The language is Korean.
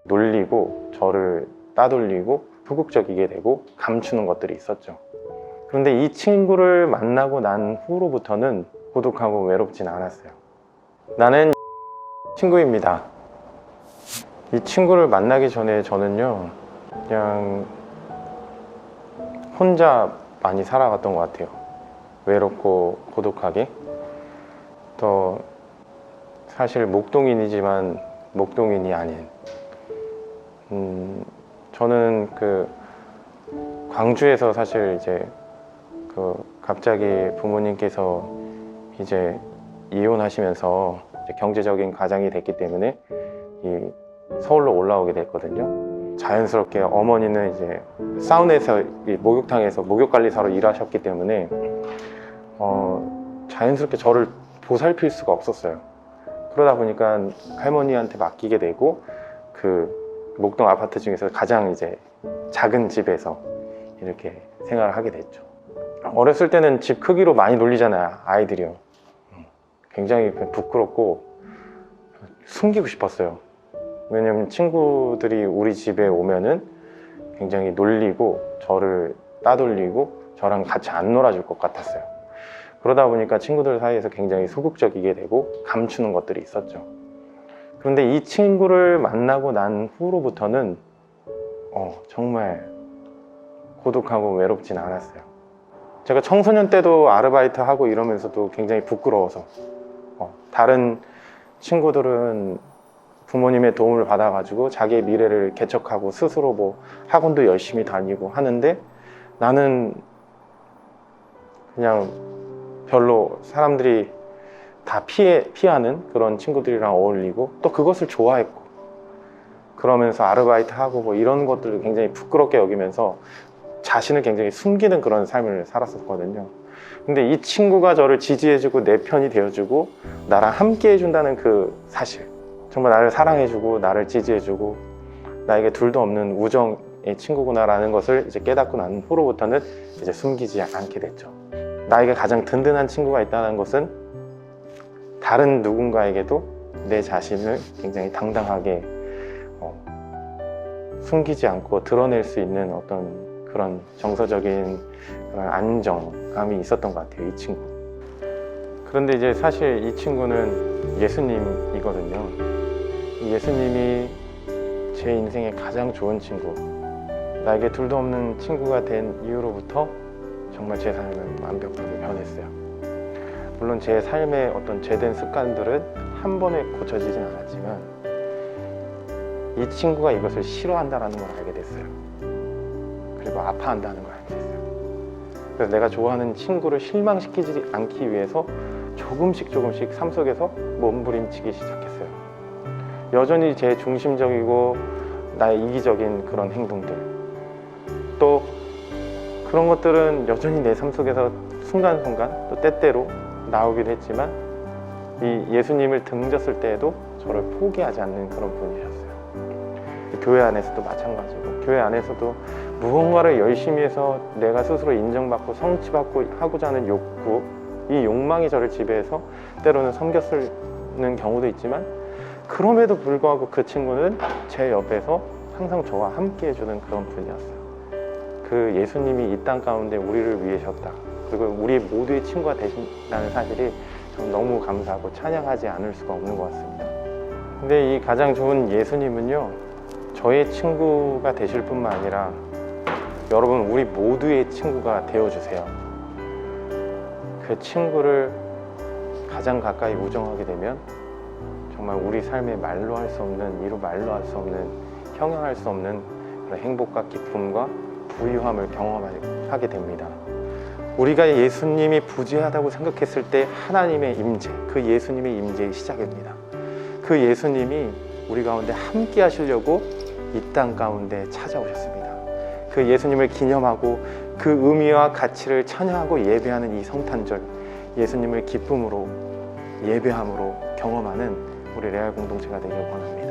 놀리고 저를 따돌리고 소극적이게 되고 감추는 것들이 있었죠. 그런데 이 친구를 만나고 난 후로부터는 고독하고 외롭진 않았어요. 나는 친구입니다. 이 친구를 만나기 전에 저는요, 그냥 혼자 많이 살아갔던 것 같아요. 외롭고 고독하게. 또 사실 목동인이지만 목동인이 아닌, 저는 광주에서 사실 이제 갑자기 부모님께서 이제 이혼하시면서 이제 경제적인 가장이 됐기 때문에 서울로 올라오게 됐거든요. 자연스럽게 어머니는 이제 사우나에서 목욕탕에서 목욕관리사로 일하셨기 때문에 자연스럽게 저를 보살필 수가 없었어요. 그러다 보니까 할머니한테 맡기게 되고 목동 아파트 중에서 가장 이제 작은 집에서 이렇게 생활을 하게 됐죠. 어렸을 때는 집 크기로 많이 놀리잖아요, 아이들이요. 굉장히 부끄럽고 숨기고 싶었어요. 왜냐면 친구들이 우리 집에 오면은 굉장히 놀리고 저를 따돌리고 저랑 같이 안 놀아줄 것 같았어요. 그러다 보니까 친구들 사이에서 굉장히 소극적이게 되고 감추는 것들이 있었죠. 그런데 이 친구를 만나고 난 후로부터는 정말 고독하고 외롭진 않았어요. 제가 청소년 때도 아르바이트 하고 이러면서도 굉장히 부끄러워서 다른 친구들은 부모님의 도움을 받아가지고 자기의 미래를 개척하고 스스로 뭐 학원도 열심히 다니고 하는데 나는 그냥 별로 사람들이 다 피하는 그런 친구들이랑 어울리고 또 그것을 좋아했고, 그러면서 아르바이트 하고 뭐 이런 것들을 굉장히 부끄럽게 여기면서 자신을 굉장히 숨기는 그런 삶을 살았었거든요. 근데 이 친구가 저를 지지해주고 내 편이 되어주고 나랑 함께 해준다는 그 사실, 정말 나를 사랑해주고 나를 지지해주고 나에게 둘도 없는 우정의 친구구나라는 것을 이제 깨닫고 난 후로부터는 이제 숨기지 않게 됐죠. 나에게 가장 든든한 친구가 있다는 것은 다른 누군가에게도 내 자신을 굉장히 당당하게 숨기지 않고 드러낼 수 있는 어떤 그런 정서적인 그런 안정감이 있었던 것 같아요, 이 친구. 그런데 이제 사실 이 친구는 예수님이거든요. 예수님이 제 인생의 가장 좋은 친구, 나에게 둘도 없는 친구가 된 이후로부터 정말 제 삶은 완벽하게 변했어요. 물론 제 삶의 어떤 죄된 습관들은 한 번에 고쳐지진 않았지만 이 친구가 이것을 싫어한다는 걸 알게 됐어요. 그리고 아파한다는 걸 알게 됐어요. 그래서 내가 좋아하는 친구를 실망시키지 않기 위해서 조금씩 삶 속에서 몸부림치기 시작했어요. 여전히 제 중심적이고 나의 이기적인 그런 행동들, 또 그런 것들은 여전히 내 삶 속에서 순간순간 또 때때로 나오기도 했지만 이 예수님을 등졌을 때에도 저를 포기하지 않는 그런 분이셨어요. 교회 안에서도 마찬가지고, 교회 안에서도 무언가를 열심히 해서 내가 스스로 인정받고 성취받고 하고자 하는 욕구, 이 욕망이 저를 지배해서 때로는 섬겼는 경우도 있지만, 그럼에도 불구하고 그 친구는 제 옆에서 항상 저와 함께 해주는 그런 분이었어요. 그 예수님이 이 땅 가운데 우리를 위해셨다, 그리고 우리 모두의 친구가 되신다는 사실이 저는 너무 감사하고 찬양하지 않을 수가 없는 것 같습니다. 근데 이 가장 좋은 예수님은요, 저의 친구가 되실 뿐만 아니라 여러분 우리 모두의 친구가 되어주세요. 그 친구를 가장 가까이 우정하게 되면 정말 우리 삶에 말로 할 수 없는, 이루 말로 할 수 없는, 형용할 수 없는 그런 행복과 기쁨과 부유함을 경험하게 됩니다. 우리가 예수님이 부재하다고 생각했을 때 하나님의 임재, 그 예수님의 임재의 시작입니다. 그 예수님이 우리 가운데 함께 하시려고 이 땅 가운데 찾아오셨습니다. 그 예수님을 기념하고 그 의미와 가치를 찬양하고 예배하는 이 성탄절, 예수님을 기쁨으로 예배함으로 경험하는 우리 레알 공동체가 되길 원합니다.